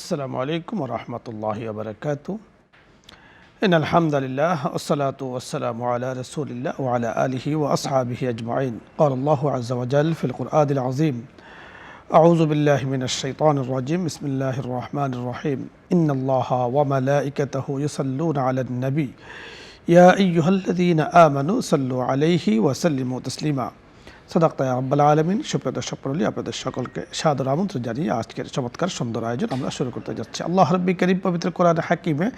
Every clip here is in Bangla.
السلام عليكم ورحمة الله وبركاته إن الحمد لله والصلاة والسلام على رسول الله وعلى آله وأصحابه أجمعين قال الله عز وجل في القرآن العظيم أعوذ بالله من الشيطان الرجيم بسم الله الرحمن الرحيم إن الله وملائكته يصلون على النبي يا أيها الذين آمنوا صلوا عليه وسلموا تسليما সদাক্তা রাব্বুল আলামিন। সুপ্রিয় দর্শক মণ্ডলী, আপনাদের সকলকে সাদর আমন্ত্রণ জানিয়ে আজকের চমৎকার সুন্দর আয়োজন আমরা শুরু করতে যাচ্ছি। আল্লাহ রাব্বুল কারীম পবিত্র কোরআন হাকিমে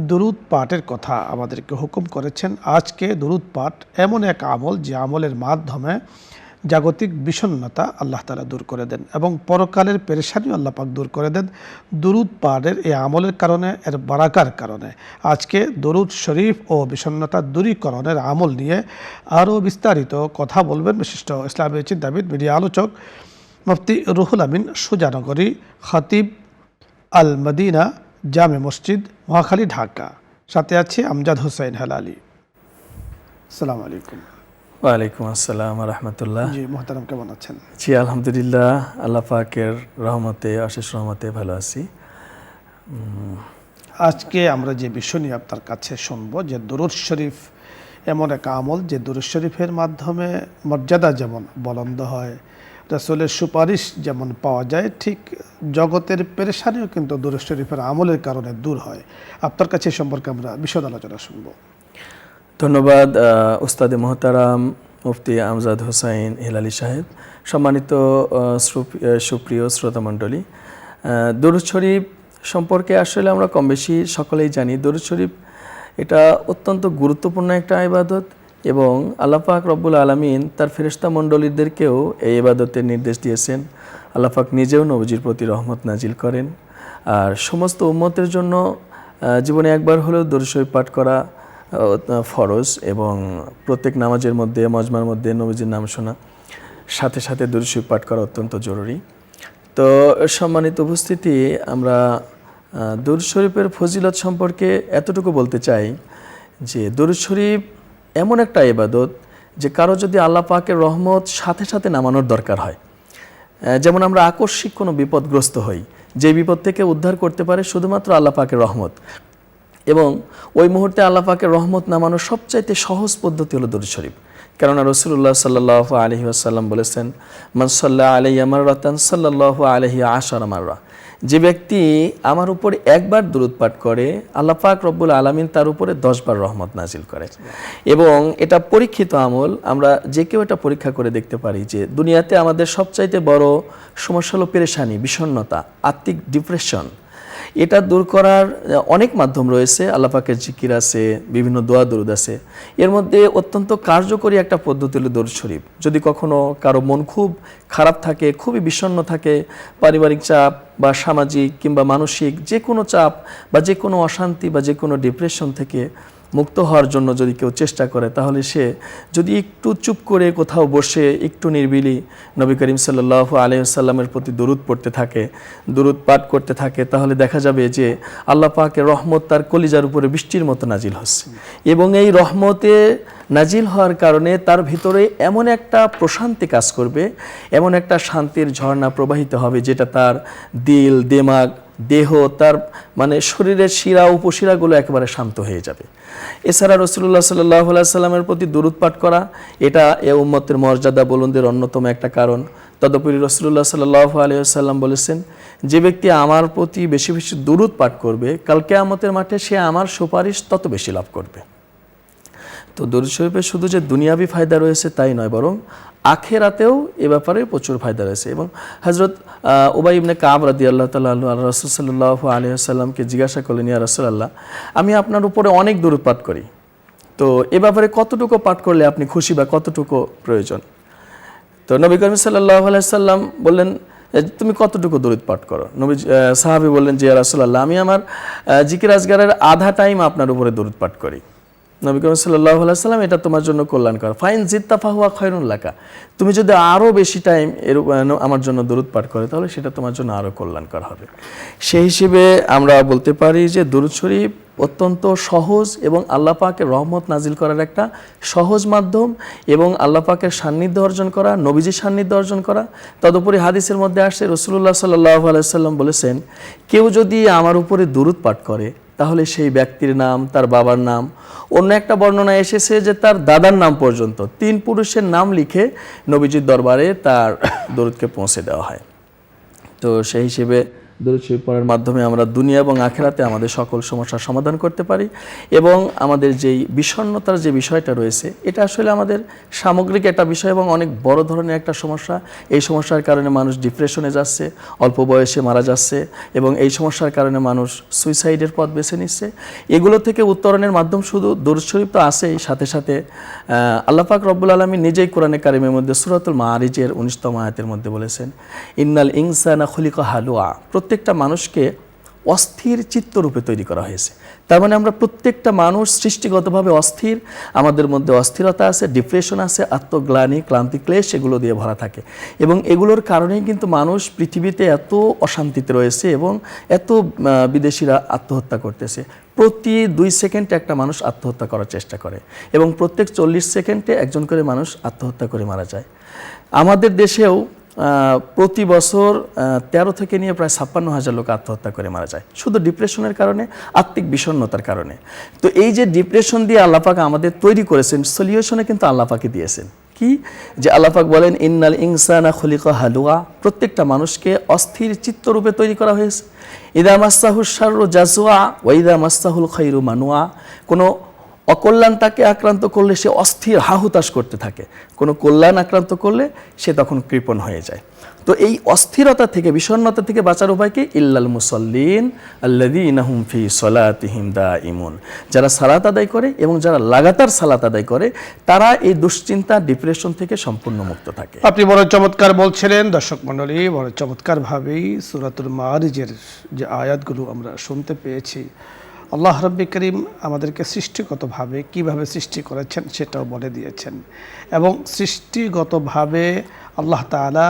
দুরূদ পাঠের কথা আমাদেরকে হুকুম করেছেন। আজকে দুরূদ পাঠ এমন এক আমল যে আমলের মাধ্যমে জাগতিক বিষণ্ণতা আল্লাহ তাআলা দূর করে দেন এবং পরকালের পেরেশানিও আল্লাহ পাক দূর করে দেন দুরূদ পাঠের এই আমলের কারণে, এর বারাকার কারণে। আজকে দরুদ শরীফ ও বিষণ্ণতা দূরীকরণের আমল নিয়ে আরও বিস্তারিত কথা বলবেন বিশিষ্ট ইসলামী চিন্তাবিদ, মিডিয়া আলোচক মুফতি রুহুল আমিন সুজানগরী, খতিব আল মদিনা জামে মসজিদ, মহাখালী, ঢাকা। সাথে আছে আমজাদ হোসেন হেলালি। আসসালামু আলাইকুম। ওয়ালাইকুম আসসালাম রহমতুল্লাহ। জি মোহতারাম, কেমন আছেন? জি আলহামদুলিল্লাহ, আল্লাহ পাকের রহমতে, অশেষ রহমতে ভালো আছি। আজকে আমরা যে বিষয় নিয়ে আপনার কাছে শুনবো যে দুরূদ শরীফ এমন এক আমল যে দুরূদ শরীফের মাধ্যমে মর্যাদা যেমন বুলন্দ হয়, রাসূলের সুপারিশ যেমন পাওয়া যায়, ঠিক জগতের পেরেশানিও কিন্তু দুরূদ শরীফের আমলের কারণে দূর হয়। আপনার কাছে সম্পর্কে আমরা বিশদ আলোচনা শুনবো। ধন্যবাদ উস্তাদে মোহতারাম মুফতি আমজাদ হোসাইন হেলালি সাহেব। সম্মানিত সুপ্রিয় শ্রোতামণ্ডলী, দরুদ শরীফ সম্পর্কে আসলে আমরা কম বেশি সকলেই জানি। দরুদ শরীফ এটা অত্যন্ত গুরুত্বপূর্ণ একটা ইবাদত এবং আল্লাহ পাক রব্বুল আলামিন তার ফেরেশতা মণ্ডলীদেরকেও এই ইবাদতের নির্দেশ দিয়েছেন। আল্লাহ পাক নিজেও নবীজির প্রতি রহমত নাজিল করেন, আর সমস্ত উম্মতের জন্য জীবনে একবার হলেও দরুদ শরীফ পাঠ করা ফরজ এবং প্রত্যেক নামাজের মধ্যে, মজমার মধ্যে নবীজির নাম শোনা, সাথে সাথে দরুদ শরীফ পাঠ করা অত্যন্ত জরুরি। তো সম্মানিত উপস্থিতি, আমরা দরুদ শরীফের ফজিলত সম্পর্কে এতটুকু বলতে চাই যে দরুদ শরীফ এমন একটা ইবাদত যে কারো যদি আল্লাহ পাকের রহমত সাথে সাথে নামানোর দরকার হয়, যেমন আমরা আকস্মিক কোনো বিপদগ্রস্ত হই, যে বিপদ থেকে উদ্ধার করতে পারে শুধুমাত্র আল্লাহ পাকের রহমত, এবং ওই মুহূর্তে আল্লাহ পাকের রহমত নামানোর সবচাইতে সহজ পদ্ধতি হলো দরুদ শরীফ। কেননা রাসূলুল্লাহ সাল্লাল্লাহু আলাইহি ওয়াসাল্লাম বলেছেন, মান সাল্লা আলাইয়া মাররাতান সাল্লাল্লাহু আলাইহি আশারা মাররা, যে ব্যক্তি আমার উপর একবার দরুদ পাঠ করে আল্লাহ পাক রব্বুল আলামিন তার উপরে 10 বার রহমত নাজিল করে। এবং এটা পরীক্ষিত আমল, আমরা যে কেউ এটা পরীক্ষা করে দেখতে পারি যে দুনিয়াতে আমাদের সবচাইতে বড় সমস্যা হলো পেরেশানি, বিষণ্ণতা, আত্মিক ডিপ্রেশন। এটা দূর করার অনেক মাধ্যম রয়েছে। আল্লাহ পাকের জিকির আছে, বিভিন্ন দোয়া দরুদ আছে। এর মধ্যে অত্যন্ত কার্যকরী একটা পদ্ধতি হলো দরুদ শরীফ। যদি কখনো কারো মন খুব খারাপ থাকে, খুবই বিষণ্ণ থাকে, পারিবারিক চাপ বা সামাজিক কিংবা মানসিক যে কোনো চাপ বা যে কোনো অশান্তি বা যে কোনো ডিপ্রেশন থেকে মুক্ত হওয়ার জন্য যদি কেউ চেষ্টা করে, তাহলে সে যদি একটু চুপ করে কোথাও বসে একটু নির্বিলি নবী করিম সাল্লাল্লাহু আলাইহি ওয়াসাল্লামের প্রতি দরুদ পড়তে থাকে, দরুদ পাঠ করতে থাকে, তাহলে দেখা যাবে যে আল্লাহ পাকের রহমত তার কলিজার উপরে বৃষ্টির মতো নাজিল হচ্ছে। এবং এই রহমতে নাজিল হওয়ার কারণে তার ভিতরে এমন একটা প্রশান্তি কাজ করবে, এমন একটা শান্তির ঝর্ণা প্রবাহিত হবে, যেটা তার দিল, দিমাগ, দেহ, তার মানে শরীরের শিরা উপশিরাগুলো একেবারে শান্ত হয়ে যাবে। এছাড়া রাসূলুল্লাহ সাল্লাল্লাহু আলাইহি ওয়াসাল্লামের প্রতি দরুদ পাঠ করা এটা এ উম্মতের মর্যাদা বুলন্দের অন্যতম একটা কারণ। তদুপরি রাসূলুল্লাহ সাল্লাল্লাহু আলাইহি ওয়াসাল্লাম বলেছেন, যে ব্যক্তি আমার প্রতি বেশি বেশি দরুদ পাঠ করবে, কাল কিয়ামতের মাঠে সে আমার সুপারিশ তত বেশি লাভ করবে। তো দরুদ শরীফে শুধু যে দুনিয়াবি ফায়দা রয়েছে তাই নয়, বরং আখেরাতেও এ ব্যাপারে প্রচুর ফায়দা রয়েছে। এবং হযরত উবাই ইবনে কাব রাদিয়াল্লাহু তাআলা আনহু রাসূল সাল্লাল্লাহু আলাইহি ওয়াসাল্লামকে জিজ্ঞাসা করলেন, ইয়া রাসূলুল্লাহ, আমি আপনার উপরে অনেক দরুদ পাঠ করি, তো এ ব্যাপারে কতটুকু পাঠ করলে আপনি খুশি বা কতটুকু প্রয়োজন? তো নবী করিম সাল্লাল্লাহু আলাইহি ওয়াসাল্লাম বললেন, তুমি কতটুকু দরুদ পাঠ করো? নবী সাহাবী বললেন যে ইয়া রাসূলুল্লাহ, আমি আমার জিকির আজগারের আধা টাইম আপনার উপরে দরুদ পাঠ করি। নবী করিম সাল্লাল্লাহু আলাইহি সাল্লাম এটা তোমার জন্য কল্যাণকর। ফাইন জিত্তা ফাহুয়া খায়রুন লাকা, তুমি যদি আরও বেশি টাইম আমার জন্য দরুদ পাঠ করে তাহলে সেটা তোমার জন্য আরও কল্যাণকর হবে। সেই হিসেবে আমরা বলতে পারি যে দরুদ শরীফ অত্যন্ত সহজ এবং আল্লাহ পাকের রহমত নাজিল করার একটা সহজ মাধ্যম, এবং আল্লাহ পাকের সান্নিধ্য অর্জন করা, নবীজির সান্নিধ্য অর্জন করা। তদুপরি হাদিসের মধ্যে আসছে রাসূলুল্লাহ সাল্লাল্লাহু আলাইহি সাল্লাম বলেছেন, কেউ যদি আমার উপরে দরুদ পাঠ করে তাহলে সেই ব্যক্তির নাম, তার বাবার নাম, অন্য একটা বর্ণনায় এসেছে যে তার দাদার নাম পর্যন্ত 3 পুরুষের নাম লিখে নবীজির দরবারে তার দরুদকে পৌঁছে দেওয়া হয়। তো সেই হিসেবে দরুদ শরীফ পড়ার মাধ্যমে আমরা দুনিয়া এবং আখিরাতে আমাদের সকল সমস্যার সমাধান করতে পারি, এবং আমাদের যেই বিষণ্ণতার যে বিষয়টা রয়েছে এটা আসলে আমাদের সামগ্রিক একটা বিষয় এবং অনেক বড় ধরনের একটা সমস্যা। এই সমস্যার কারণে মানুষ ডিপ্রেশনে যাচ্ছে, অল্প বয়সে মারা যাচ্ছে, এবং এই সমস্যার কারণে মানুষ সুইসাইডের পথ বেছে নিচ্ছে। এগুলো থেকে উত্তরণের মাধ্যম শুধু দরুদ শরীফ তো আছেই, সাথে সাথে আল্লাহ পাক রব্বুল আলামিন নিজেই কোরআনে কারিমের মধ্যে সূরাতুল মাআরিজের 19তম আয়াতের মধ্যে বলেছেন, ইন্নাল ইনসানা খুলিকা হালুয়া, প্রত্যেকটা মানুষকে অস্থির চিত্তরূপে তৈরি করা হয়েছে। তার মানে আমরা প্রত্যেকটা মানুষ সৃষ্টিগতভাবে অস্থির, আমাদের মধ্যে অস্থিরতা আছে, ডিপ্রেশন আছে, আত্মগ্লানি, ক্লান্তি, ক্লেশ এগুলো দিয়ে ভরা থাকে, এবং এগুলোর কারণেই কিন্তু মানুষ পৃথিবীতে এত অশান্তিতে রয়েছে এবং এত বিদেশিরা আত্মহত্যা করতেছে। প্রতি 2 সেকেন্ডে একটা মানুষ আত্মহত্যা করার চেষ্টা করে, এবং প্রত্যেক 40 সেকেন্ডে একজন করে মানুষ আত্মহত্যা করে মারা যায়। আমাদের দেশেও প্রতি বছর 13 থেকে নিয়ে প্রায় 56,000 লোক আত্মহত্যা করে মারা যায় শুধু ডিপ্রেশনের কারণে, আত্মিক বিষণ্ণতার কারণে। তো এই যে ডিপ্রেশন দিয়ে আল্লাহ পাক আমাদের তৈরি করেছেন, সলিউশনে কিন্তু আল্লাহ পাকই দিয়েছেন কি, যে আল্লাহ পাক বলেন ইন্নাল ইনসানা খুলিকা হালুয়া, প্রত্যেকটা মানুষকে অস্থির চিত্তরূপে তৈরি করা হয়েছে। ইদা মাসসাহুশ শাররু জাজুয়া ওয়া ইদা মাসসাহুল খায়রু মানুয়া, কোনো অকল্যাণ তাকে আক্রান্ত করলে সে অস্থির হাহুতাশ করতে থাকে, কোনো কল্যাণ আক্রান্ত করলে সে তখন কৃপণ হয়ে যায়। তো এই অস্থিরতা থেকে, বিষণ্ণতা থেকে বাঁচার উপায় কি? ইল্লাল মুসাল্লিন আল্লাযীনা হুম ফি সলাতিহিম দাঈমুন, যারা সালাত আদায় করে এবং যারা লাগাতার সালাত আদায় করে তারা এই দুশ্চিন্তা, ডিপ্রেশন থেকে সম্পূর্ণ মুক্ত থাকে। আপনি বড় চমৎকার বলছিলেন দর্শক মণ্ডলী, বড় চমৎকারভাবেই সূরাতুল মাআরিজের যে আয়াতগুলো আমরা শুনতে পেয়েছি, আল্লাহ রাব্বি করিম আমাদেরকে সৃষ্টিগতভাবে কিভাবে সৃষ্টি করেছেন সেটাও বলে দিয়েছেন, এবং সৃষ্টিগতভাবে আল্লাহ তাআলা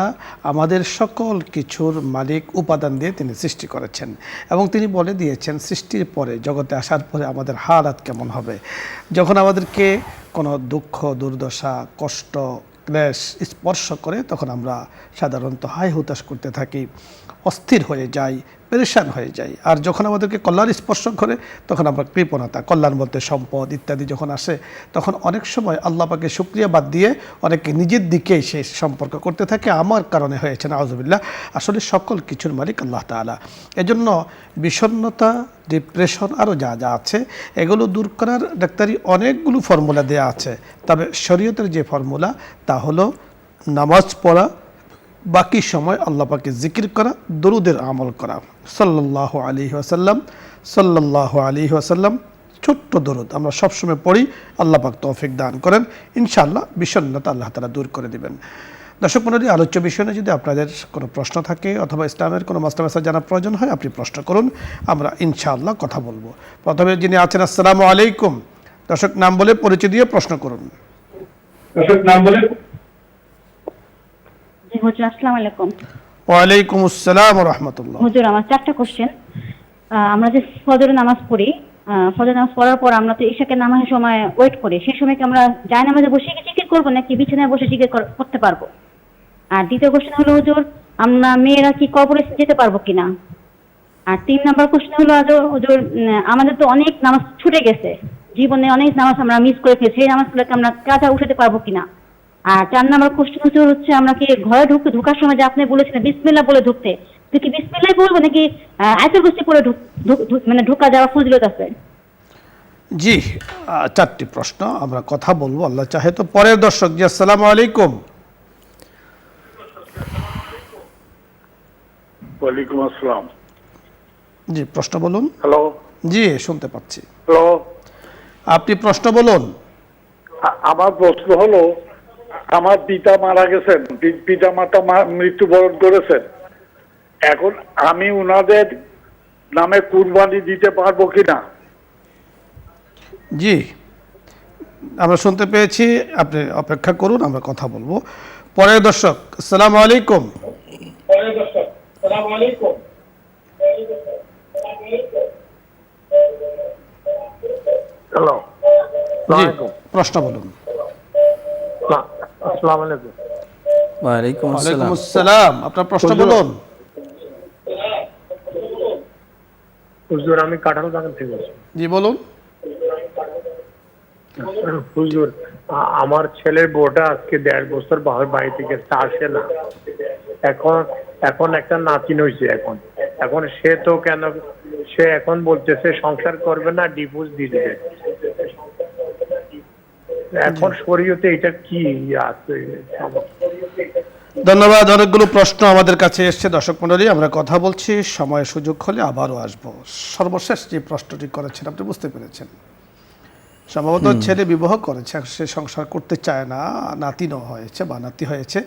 আমাদের সকল কিছুর মালিক, উপাদান দিয়ে তিনি সৃষ্টি করেছেন, এবং তিনি বলে দিয়েছেন সৃষ্টির পরে, জগতে আসার পরে আমাদের হালাত কেমন হবে। যখন আমাদেরকে কোনো দুঃখ, দুর্দশা, কষ্ট, ক্লেশ স্পর্শ করে তখন আমরা সাধারণত হাই হুতাশ করতে থাকি, অস্থির হয়ে যাই, পেরেশান হয়ে যাই। আর যখন আমাদেরকে কল্যাণ স্পর্শ করে তখন আমরা কৃপণতা, কল্যাণ বলতে সম্পদ ইত্যাদি যখন আসে তখন অনেক সময় আল্লাহ পাকে শুকরিয়া বাদ দিয়ে অনেকে নিজের দিকেই সে সম্পর্ক করতে থাকে, আমার কারণে হয়েছে, নাউযুবিল্লাহ। আসলে সকল কিছুর মালিক আল্লাহ তাআলা। এজন্য বিষণ্ণতা, ডিপ্রেশন আরও যা যা আছে এগুলো দূর করার ডাক্তারি অনেকগুলো ফর্মুলা দেয়া আছে, তবে শরীয়তের যে ফর্মুলা তা হলো নামাজ পড়া, বাকি সময় আল্লাহ পাকে জিকির করা, দরুদের আমল করা। সাল্লাল্লাহু আলাইহি ওয়াসাল্লাম, সাল্লাল্লাহু আলাইহি ওয়াসাল্লাম, ছোট্ট দরুদ আমরা সবসময় পড়ি। আল্লাহ পাক তৌফিক দান করেন, ইনশাআল্লাহ বিষণ্ণতা আল্লাহ তাআলা দূর করে দিবেন। দর্শক মণ্ডলী, আলোচ্য বিষয় নিয়ে যদি আপনাদের কোনো প্রশ্ন থাকে অথবা ইসলামের কোনো মাসলা মাসালা জানার প্রয়োজন হয় আপনি প্রশ্ন করুন, আমরা ইনশাআল্লাহ কথা বলবো। প্রথমে যিনি আছেন, আসসালামু আলাইকুম। দর্শক নাম বলে পরিচয় দিয়ে প্রশ্ন করুন। দর্শক নাম বলে। জি হুজুর, আসসালামু আলাইকুম। ওয়ালাইকুম আসসালাম ওয়া রাহমাতুল্লাহ। হুজুর, আমার 4টা কোশ্চেন। আমরা যে ফজরের নামাজ পড়ি, ফজরের নামাজ পড়ার পর আমরা তো ইশাকের নামাজের সময় ওয়েট করি, সেই সময় কি আমরা জায়নামাজে বসে কি জিকির করব নাকি বিছানায় বসে জিকির করতে পারবো? আর দ্বিতীয় কোশ্চেন হলো হুজুর, আমরা মেয়েরা কি কবরে যেতে পারবো কিনা? আর 3 নাম্বার কোশ্চেন হলো হুজুর, আমাদের তো অনেক নামাজ ছুটে গেছে, জীবনে অনেক নামাজ আমরা মিস করে ফেলেছি, সেই নামাজগুলোকে আমরা কাজা উঠাতে পারবো কিনা? আর 4 নাম্বার কোশ্চেন হচ্ছে আমরা কি ঘরে ঢোকার সময় যে আপনি বলেছিলেন বিসমিল্লাহ বলে ঢুকতে, তুই কি বিসমিল্লাহ বলবো নাকি আয়াতুল কুরসি পড়ে মানে ঢোকা যাওয়ার ফজিলত আছে? জি, 4টি প্রশ্ন, আমরা কথা বলবো আল্লাহ চাহে তো। পরের দর্শক, জি আসসালামু আলাইকুম। ওয়ালাইকুম আসসালাম। জি, প্রশ্ন বলুন। হ্যালো। জি, শুনতে পাচ্ছি। হ্যালো, আপনি প্রশ্ন বলুন। আমার প্রশ্ন হলো, আমার পিতা মারা গেছেন, পিতা মাতা মৃত্যুবরণ করেছেন, এখন আমি উনাদের নামে কুরবানি দিতে পারবো কিনা? জি, আমরা শুনতে পেয়েছি, আপনি অপেক্ষা করুন, আমরা কথা বলবো। পরের দর্শক, আসসালামু আলাইকুম। হ্যালো, জি, প্রশ্ন বলুন। আসসালামু আলাইকুম। ওয়ালাইকুম ওয়ালাইকুম আসসালাম। আসসালাম, আপনার প্রশ্ন বলুন। হুজুর, আমি কাঁঠাল বাগান থেকে বলছি। জি বলুন। হুজুর, আমার ছেলের বউটা আজকে 1.5 বছর বাড়ি থেকে আসে না। এখন একটা নাতিন হয়েছে। এখন সে এখন বলতেছে সংসার করবে না, ডিভোর্স দিয়ে দেবে। এখন শরীয়তে এটা কি আছে? ধন্যবাদ। অনেকগুলো প্রশ্ন আমাদের কাছে এসছে দর্শক মণ্ডলী, আমরা কথা বলছি, সময় সুযোগ হলে আবারও আসবো। সর্বশেষ যে প্রশ্নটি করেছেন আপনি বুঝতে পেরেছেন, সম্ভবত ছেলে বিবাহ করেছে, সে সংসার করতে চায় না, নাতিনও হয়েছে বা নাতি হয়েছে,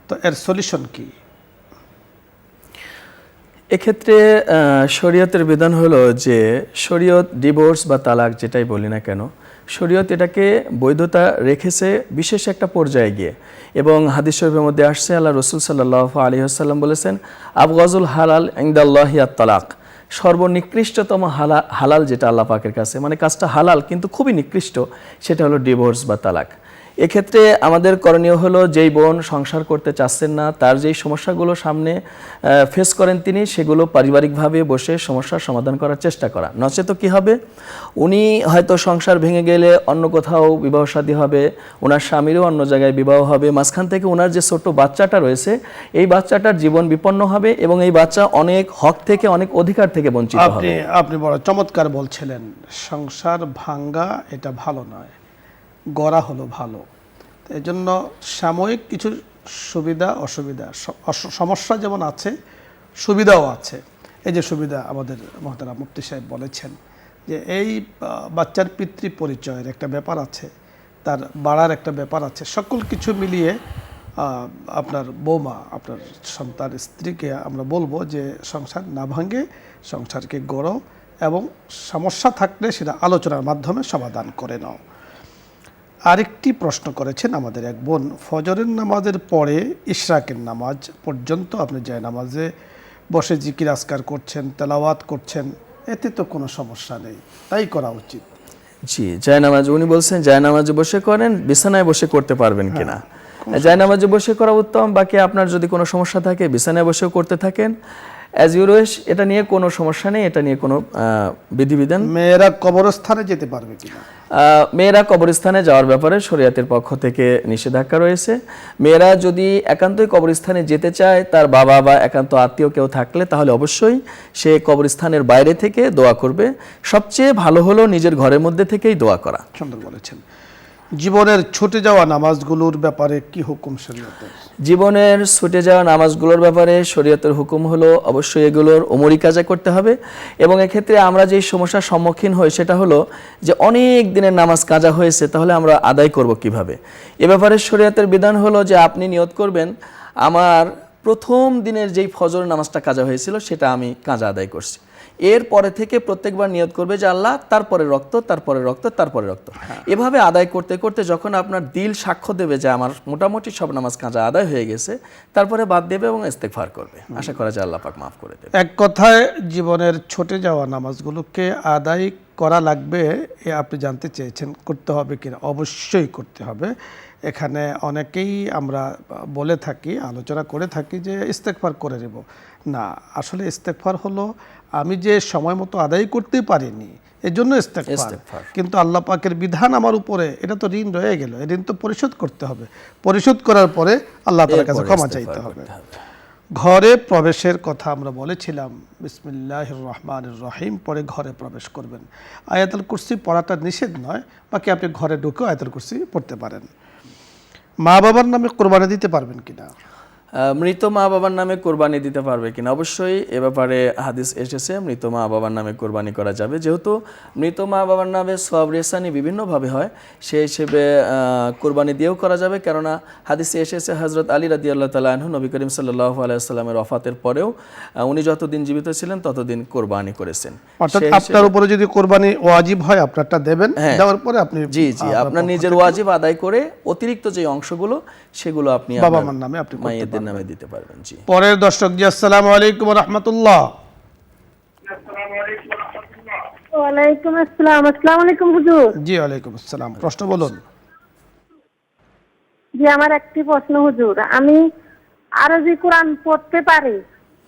তো এর সলিউশন কি? এক্ষেত্রে শরীয়তের বিধান হলো যে শরীয়ত ডিভোর্স বা তালাক যেটাই বলি না কেন, শরীয়ত এটাকে বৈধতা রেখেছে বিশেষ একটা পর্যায়ে গিয়ে। এবং হাদিস শরীফের মধ্যে আসছে, আল্লাহ রসুল সাল্লাল্লাহু আলাইহি ওয়াসাল্লাম বলেছেন, আবগাজুল হালাল ইনদাল্লাহি আত-তালাক, সর্বনিকৃষ্টতম হালাল যেটা আল্লাহ পাকের কাছে, মানে কাজটা হালাল কিন্তু খুবই নিকৃষ্ট, সেটা হলো ডিভোর্স বা তালাক। এক্ষেত্রে আমাদের করণীয় হলো, যেই বোন সংসার করতে চাচ্ছেন না, তার যেই সমস্যাগুলো সামনে ফেস করেন তিনি, সেগুলো পারিবারিকভাবে বসে সমস্যার সমাধান করার চেষ্টা করা। নচেত কি হবে, উনি হয়তো সংসার ভেঙে গেলে অন্য কোথাও বিবাহ শাদী হবে, ওনার স্বামীরও অন্য জায়গায় বিবাহ হবে, মাঝখান থেকে ওনার যে ছোট্ট বাচ্চাটা রয়েছে, এই বাচ্চাটার জীবন বিপন্ন হবে এবং এই বাচ্চা অনেক হক থেকে, অনেক অধিকার থেকে বঞ্চিত হবে। আপনি বড় চমৎকার বলছিলেন, সংসার ভাঙ্গা এটা ভালো নয়, গড়া হলো ভালো। এই জন্য সাময়িক কিছু সুবিধা অসুবিধা, সমস্যা যেমন আছে, সুবিধাও আছে। এই যে সুবিধা আমাদের মহতারাম মুফতি সাহেব বলেছেন যে এই বাচ্চার পিতৃ পরিচয়ের একটা ব্যাপার আছে, তার বাড়ার একটা ব্যাপার আছে, সকল কিছু মিলিয়ে আপনার বৌমা, আপনার সন্তান স্ত্রীকে আমরা বলবো যে সংসার না ভাঙে সংসারকে গড়ো এবং সমস্যা থাকলে সেটা আলোচনার মাধ্যমে সমাধান করে নাও। আরেকটি প্রশ্ন করেছেন আমাদের এক বোন, ফজরের নামাজের পরে ইশরাকের নামাজ পর্যন্ত আপনি জায়নামাজে বসে জিকির আজকার করছেন, তেলাওয়াত করছেন, এতে তো কোনো সমস্যা নেই, তাই করা উচিত। জি, জায়নামাজ উনি বলছেন জায়নামাজে বসে করেন, বিছানায় বসে করতে পারবেন কিনা। জায়নামাজে বসে করা উত্তম, বাকি আপনার যদি কোনো সমস্যা থাকে বিছানায় বসেও করতে থাকেন, অ্যাজ ইউ উইশ, এটা নিয়ে কোনো সমস্যা নেই, এটা নিয়ে কোনো বিধিবিধান। মেয়েরা কবরস্থানে যেতে পারবে কিনা? মেয়েরা কবরস্থানে যাওয়ার ব্যাপারে শরীয়তের পক্ষ থেকে নিষেধাজ্ঞা রয়েছে। মেয়েরা যদি একান্তই কবরস্থানে যেতে চায়, তার বাবা বা একান্ত আত্মীয় কেউ থাকলে, তাহলে অবশ্যই সে কবরস্থানের বাইরে থেকে দোয়া করবে। সবচেয়ে ভালো হলো নিজের ঘরের মধ্যে থেকেই দোয়া করা। সুন্দর বলেছেন। জীবনের ছুটে যাওয়া নামাজগুলোর ব্যাপারে কি হুকুম শরীয়তের? জীবনের ছুটে যাওয়া নামাজগুলোর ব্যাপারে শরীয়তের হুকুম হলো অবশ্যই এগুলোর ওমরি কাজা করতে হবে। এবং এক্ষেত্রে আমরা যেই সমস্যার সম্মুখীন হই সেটা হলো যে অনেক দিনের নামাজ কাজা হয়েছে, তাহলে আমরা আদায় করব কিভাবে? এ ব্যাপারে শরীয়তের বিধান হলো যে আপনি নিয়ত করবেন, আমার প্রথম দিনের যেই ফজর নামাজটা কাজা হয়েছিল সেটা আমি কাজা আদায় করছি। এর পরে থেকে প্রত্যেকবার নিয়ত করবে যে আল্লাহ, তারপরে রক্ত, তারপরে রক্ত, তারপরে রক্ত। এভাবে আদায় করতে করতে যখন আপনার দিল সাক্ষ্য দেবে যে আমার মোটামুটি সব নামাজ কাজা আদায় হয়ে গেছে, তারপরে বাদ দেবে এবং ইস্তেগফার করবে। আশা করা যায় আল্লাহ পাক মাফ করে দেবে। এক কথায় জীবনের ছুটে যাওয়া নামাজগুলোকে আদায় করা লাগবে, এ আপনি জানতে চেয়েছেন, করতে হবে কিনা? অবশ্যই করতে হবে। এখানে অনেকেই আমরা বলে থাকি, আলোচনা করে থাকি যে ইস্তেগফার করে নেব। না, আসলে ইস্তেগফার হলো আমি যে সময় মতো আদায় করতে পারিনি, এর জন্য ইস্তেগফার। কিন্তু আল্লাহ পাকের বিধান আমার উপরে, এটা তো ঋণ রয়ে গেল, এই ঋণ তো পরিশোধ করতে হবে। পরিশোধ করার পরে আল্লাহ তাআলার কাছে ক্ষমা চাইতে হবে। ঘরে প্রবেশের কথা আমরা বলেছিলাম, বিসমিল্লাহির রহমানির রহিম পরে ঘরে প্রবেশ করবেন। আয়াতুল কুরসি পড়াটা নিষেধ নয়, বাকি আপনি ঘরে ঢুকেও আয়াতুল কুরসি পড়তে পারেন। মা বাবার নামে কোরবানি দিতে পারবেন কিনা? মৃত মা বাবার নামে কোরবানি দিতে পারবে কিনা? অবশ্যই এ ব্যাপারে হাদিস এসেছে, মৃত মা বাবার নামে কোরবানি করা যাবে। যেহেতু মৃত মা বাবার নামে সওয়াব রেসানি বিভিন্নভাবে হয়, সেই হিসেবে কোরবানি দিয়েও করা যাবে। কেননা হাদিসে এসেছে হযরত আলী রাদিয়াল্লাহু তাআলা আনহু নবী করিম সাল্লাল্লাহু আলাইহি ওয়াসাল্লামের ওয়াফাতের পরেও উনি যতদিন জীবিত ছিলেন ততদিন কোরবানি করেছেন। অর্থাৎ আপনার উপরে যদি কোরবানি ওয়াজিব হয় আপনারটা দেবেন, দেওয়ার পরে আপনি জি আপনার নিজের ওয়াজিব আদায় করে অতিরিক্ত যে অংশগুলো সেগুলো আপনি বাবা মার নামে আপনি মায়েদের নামে দিতে পারবেন। জি, পরের দর্শক জি, আসসালামু আলাইকুম ওয়া রাহমাতুল্লাহ। ওয়ালাইকুম আসসালাম। আসসালামু আলাইকুম হুজুর। জি, ওয়ালাইকুম আসসালাম। প্রশ্ন বলুন। জি, আমার একটি প্রশ্ন হুজুর। আমি আরবি কোরআন পড়তে পারি,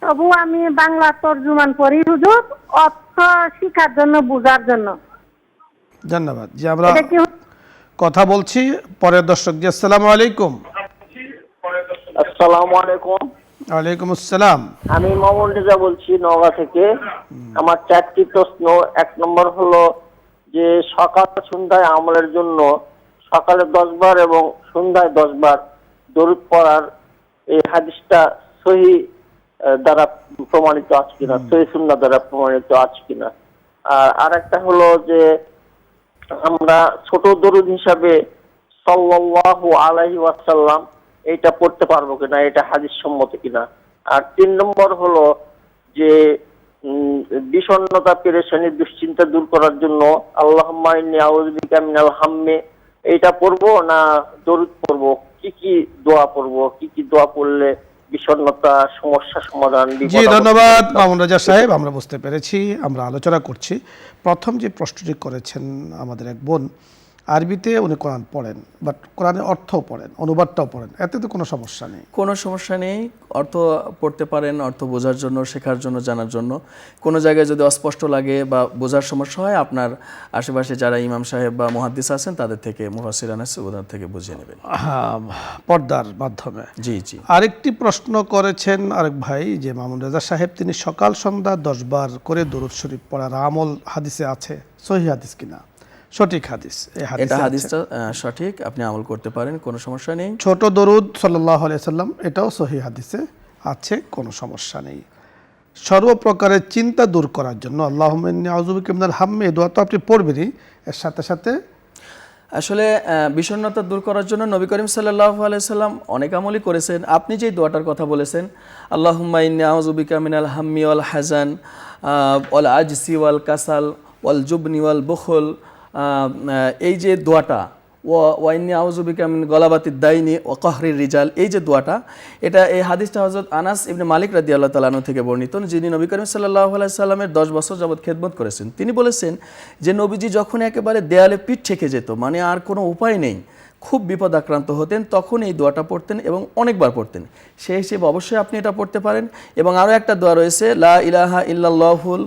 তবু আমি বাংলা তরজুমান পড়ি হুজুর, অর্থ শিখার জন্য, বোঝার জন্য। ধন্যবাদ। জি, আমরা এটা কি কথা বলছি। পরের দর্শক জি, আসসালামু আলাইকুম। আসসালামু আলাইকুম। ওয়ালাইকুম আসসালাম। আমি মামুন রেজা বলছি নওগাঁ থেকে। আমার 4টি প্রশ্ন। 1 নম্বর হলো যে সকাল সন্ধ্যায় আমলের জন্য সকালে 10 বার এবং সন্ধ্যায় 10 বার দরুদ পড়ার এই হাদিসটা সহিহ দ্বারা প্রমাণিত আছে কিনা, সহিহ সুন্নাহ দ্বারা প্রমাণিত আছে কিনা। আর আরেকটা হলো যে আমরা ছোট দরুদ হিসাবে সাল্লাল্লাহু আলাইহি ওয়াসাল্লাম এটা পড়তে পারবো কিনা, এটা হাদিস সম্মত কিনা। আর 3 নম্বর হলো যে বিষণ্ণতা, পেরেশানি, দুশ্চিন্তা দূর করার জন্য আল্লাহুম্মা ইন্নী আউযু বিকা মিনাল হাম্মি এটা পড়বো না দরুদ পড়বো, কি দোয়া পড়বো, কি দোয়া পড়লে বিষণ্ণতা, সমস্যা সমাধান। জি, ধন্যবাদ মামুন রাজা সাহেব। আমরা বুঝতে পেরেছি, আমরা আলোচনা করছি। প্রথম যে প্রশ্নটি করেছেন আমাদের এক বোন, আরবিতে উনি কোরআন পড়েন, বাট কোরআনের অর্থও পড়েন, অনুবাদটাও পড়েন, এতে তো কোনো সমস্যা নেই। কোনো সমস্যা নেই, অর্থ পড়তে পারেন, অর্থ বোঝার জন্য, শেখার জন্য, জানার জন্য। কোনো জায়গায় যদি অস্পষ্ট লাগে বা বোঝার সমস্যা হয়, আপনার আশেপাশে যারা ইমাম সাহেব বা মুহাদ্দিস আছেন তাদের থেকে, মুফাসসিরান আছে, ওদের থেকে বুঝিয়ে নেবেন। হ্যাঁ, পর্দার মাধ্যমে। জি জি। আরেকটি প্রশ্ন করেছেন আরেক ভাই যে মামুন রাজা সাহেব, তিনি সকাল সন্ধ্যা 10 বার করে দরুদ শরীফ পড়ার আমল হাদিসে আছে, সহিহ হাদিস কিনা? সঠিক হাদিস। এটা হাদিসটা সঠিক, আপনি আমল করতে পারেন, কোনো সমস্যা নেই। ছোট দরুদ সাল্লাল্লাহু আলাইহি সাল্লাম, এটাও সহিহ হাদিসে আছে, কোনো সমস্যা নেই। সর্বপ্রকারের চিন্তা দূর করার জন্য আল্লাহুম্মা ইন্নী আউযু বিকা মিনাল হাম্মি, এই দোয়া তো আপনি পড়বেনই, এর সাথে সাথে আসলে বিষণ্ণতা দূর করার জন্য নবী করিম সাল্লাল্লাহু আলাইহি সাল্লাম অনেক আমলই করেছেন। আপনি যেই দোয়াটার কথা বলেছেন, আল্লাহুম্মা ইন্নী আউযু বিকা মিনাল হাম্মি ওয়াল হাজান ওয়াল আজসি ওয়াল কাসাল ওয়াল জুবনি ওয়াল বুখল, এই যে দোয়াটা, ওয়াইন্নি আউযু বিকা মিন গলাবাতিদ দাইনি ওয়া কাহরির রিজাল, এই যে দোয়াটা, এই হাদিসটা হযরত আনাস ইবনে মালিক রাদিয়াল্লাহু তাআলা আনহু থেকে বর্ণিত, যিনি নবী করিম সাল্লাল্লাহু আলাইহি সাল্লামের 10 বছর যাবত খেদমত করেছেন। তিনি বলেছেন যে নবীজি যখন একেবারে দেয়ালে পিঠ ঠেকে যেত, মানে আর কোনো উপায় নেই, খুব বিপদ আক্রান্ত হতেন, তখন এই দোয়াটা পড়তেন এবং অনেকবার পড়তেন। সেই হিসেবে অবশ্যই আপনি এটা পড়তে পারেন। এবং আরও একটা দোয়া রয়েছে, লা ইলাহা ইল্লাল্লাহুল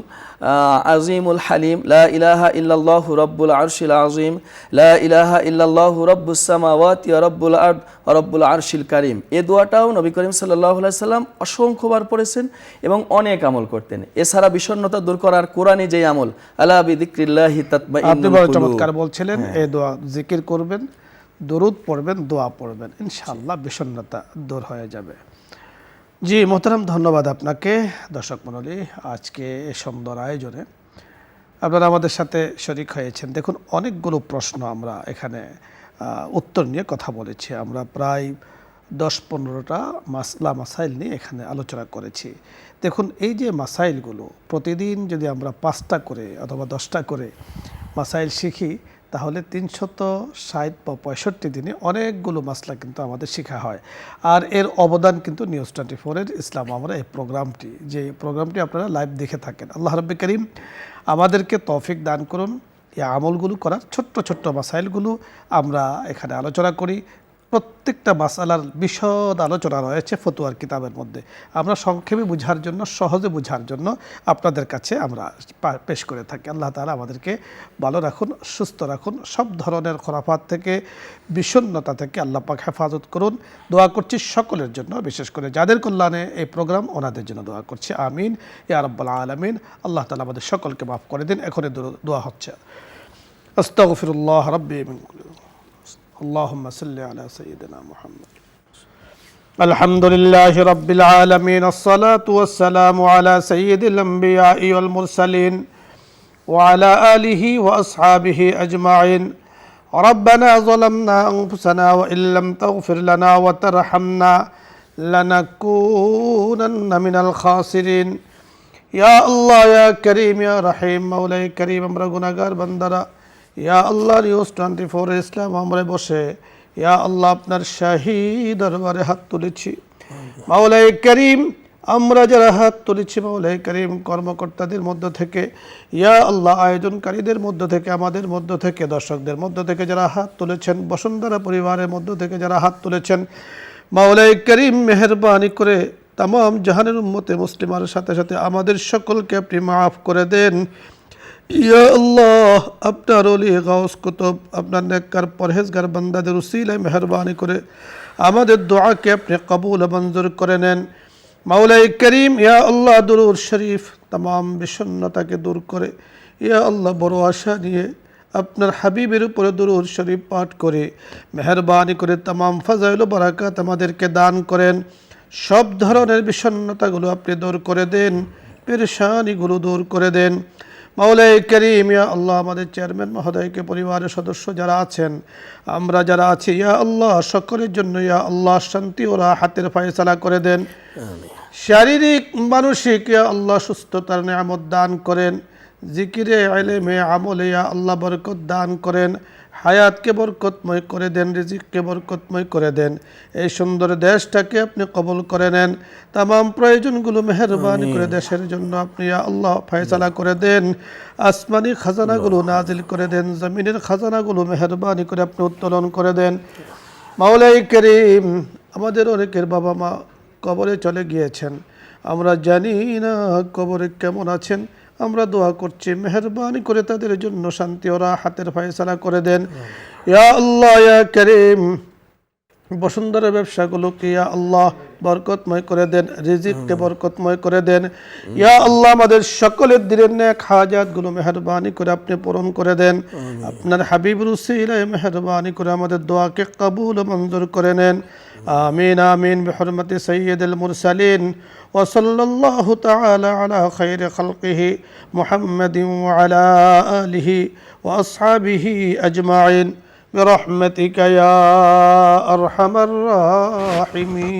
আজিমুল হালিম, লা ইলাহা ইল্লাল্লাহু রাব্বুল আরশিল আযীম, লা ইলাহা ইল্লাল্লাহু রাব্বুস সামাওয়াতি ওয়া রাব্বুল আরদ ওয়া রাব্বুল আরশিল কারীম। এই দোয়াটাও নবী করিম সাল্লাল্লাহু আলাইহি সাল্লাম অসংখ্যবার পড়েছেন এবং অনেক আমল করতেন। এছাড়া বিষণ্ণতা দূর করার কোরআনী যেই আমল, আলা বিযিক্রিল্লাহি তাতমাইন্নুল কুলুব, চমৎকার বলছিলেন, এই দোয়া জিকির করবেন, দরুদ পড়বেন, দোয়া পড়বেন, ইনশাআল্লাহ বিষণ্ণতা দূর হয়ে যাবে। জি মোহতারাম, ধন্যবাদ আপনাকে। দর্শক মণ্ডলী, আজকে এই সুন্দর আয়োজনে আপনারা আমাদের সাথে শরীক হয়েছেন। দেখুন, অনেকগুলো প্রশ্ন আমরা এখানে উত্তর নিয়ে কথা বলেছি। আমরা প্রায় 10-15টা মাসাইল নিয়ে এখানে আলোচনা করেছি। দেখুন, এই যে মাসাইলগুলো প্রতিদিন যদি আমরা 5টা করে অথবা 10টা করে মাসাইল শিখি, তাহলে 360 বা 65 দিনে অনেকগুলো মাসলা কিন্তু আমাদের শেখা হয়। আর এর অবদান কিন্তু নিউজ 24-এর ইসলাম আমরা এই প্রোগ্রামটি আপনারা লাইভ দেখে থাকেন। আল্লাহ রাব্বুল কারীম আমাদেরকে তৌফিক দান করুন, এই আমলগুলো করার। ছোট্ট ছোট্ট মাসাইলগুলো আমরা এখানে আলোচনা করি। প্রত্যেকটা মাসালার বিশদ আলোচনা রয়েছে ফতোয়ার কিতাবের মধ্যে। আমরা সংক্ষেপে বোঝার জন্য, সহজে বোঝার জন্য আপনাদের কাছে আমরা পেশ করে থাকি। আল্লাহ তাআলা আমাদেরকে ভালো রাখুন, সুস্থ রাখুন, সব ধরনের খরাফাত থেকে, বিষণ্ণতা থেকে আল্লাহ পাক হেফাজত করুন। দোয়া করছি সকলের জন্য, বিশেষ করে যাদের কল্যাণে এই প্রোগ্রাম, ওনাদের জন্য দোয়া করছি। আমিন ইয়া রাব্বাল আলামিন। আল্লাহ তাআলা আমাদের সকলকে মাফ করে দিন। এখন দোয়া হচ্ছে, আস্তাগফিরুল্লাহ রাব্বি মিন কুল্লি। اللهم صل على سيدنا محمد الحمد لله رب العالمين الصلاة والسلام على سيد الأنبياء والمرسلين وعلى آله وأصحابه أجمعين ربنا ظلمنا أنفسنا وإن لم تغفر لنا وترحمنا لنكونن من الخاسرين يا الله يا كريم يا رحيم مولاي كريم আমরা গুনাহগার বান্দারা ইয়া আল্লাহ নিউজ 24 ইসলাম আমরা বসে ইয়া আল্লাহ আপনার শাহী দরবারে হাত তুলেছি মাওলাই করিম আমরা যারা হাত তুলেছি মাওলাই করিম কর্মকর্তাদের মধ্য থেকে ইয়া আল্লাহ আয়োজনকারীদের মধ্য থেকে আমাদের মধ্য থেকে দর্শকদের মধ্য থেকে যারা হাত তুলেছেন বসুন্ধরা পরিবারের মধ্য থেকে যারা হাত তুলেছেন মাওলাই করিম মেহেরবানি করে तमाम জাহানের উম্মতে মুসলিমার সাথে সাথে আমাদের সকলকে আপনি মাফ করে দেন ইয়া আল্লাহ আপনার ওলি গাউস কুতুব আপনার নেককার পরহেজগার বান্দাদের উসিলায় মেহেরবানি করে আমাদের দোয়াকে আপনি কবুল ও মঞ্জুর করে নেন মাওলাই করিম ইয়া আল্লাহ দুরূদ শরীফ तमाम বিষণ্ণতাকে দূর করে ইয়া আল্লাহ বড় আশা নিয়ে আপনার হাবিবের উপরে দুরূদ শরীফ পাঠ করে মেহেরবানি করে तमाम ফজাইল ও বারাকাত আমাদেরকে দান করেন সব ধরনের বিষণ্ণতাগুলো আপনি দূর করে দেন পেরেশানিগুলো দূর করে দেন মাওলাই করিম ইয়া আল্লাহ আমাদের চেয়ারম্যান মহোদয়কে পরিবারের সদস্য যারা আছেন আমরা যারা আছি ইয়া আল্লাহ সকলের জন্য ইয়া আল্লাহ শান্তি ও রাহাতের ফয়সালা করে দেন শারীরিক মানসিক ইয়া আল্লাহ সুস্থতার নিয়ামত দান করেন জিকিরে ইলমে আমলে ইয়া আল্লাহ বরকত দান করেন হায়াতকে বরকতময় করে দেন রিজিককে বরকতময় করে দেন এই সুন্দর দেশটাকে আপনি কবুল করে নেন तमाम প্রয়োজনগুলো মেহেরবানি করে দেশের জন্য আপনি ইয়া আল্লাহ ফয়সালা করে দেন আসমানি খাজানাগুলো নাজিল করে দেন জমিনের খাজানাগুলো মেহেরবানি করে আপনি উত্তোলন করে দেন মাওলাই করিম আমাদের অনেকের বাবা মা কবরে চলে গিয়েছেন আমরা জানি না কবরে কেমন আছেন আমরা দোয়া করছি মেহেরবানি করে তাদের জন্য শান্তি ও রাহাতের ফয়সালা করে দেন ইয়া আল্লাহ ইয়া করিম বসুন্ধরা ব্যবসাগুলোকে ইয়া আল্লাহ বরকতময় করে দেন রিজিককে বরকতময় করে দেন ইয়া আল্লাহ আমাদের সকলের দিনের নেক হাজাতগুলো মেহেরবানি করে আপনি পূরণ করে দেন আপনার হাবিবুর উসিলায় মেহেরবানি করে আমাদের দোয়াকে কবুল ও মঞ্জুর করে নেন আমিন আমিন বিহুরমতি সাইয়্যিদুল মুরসালিন ওয়া সাল্লাল্লাহু তাআলা আলা খায়রি খালকিহি মুহাম্মাদিন ওয়া আলা আলিহি ওয়া আসহাবিহি আজমাইন برحمتك يا أرحم الراحمين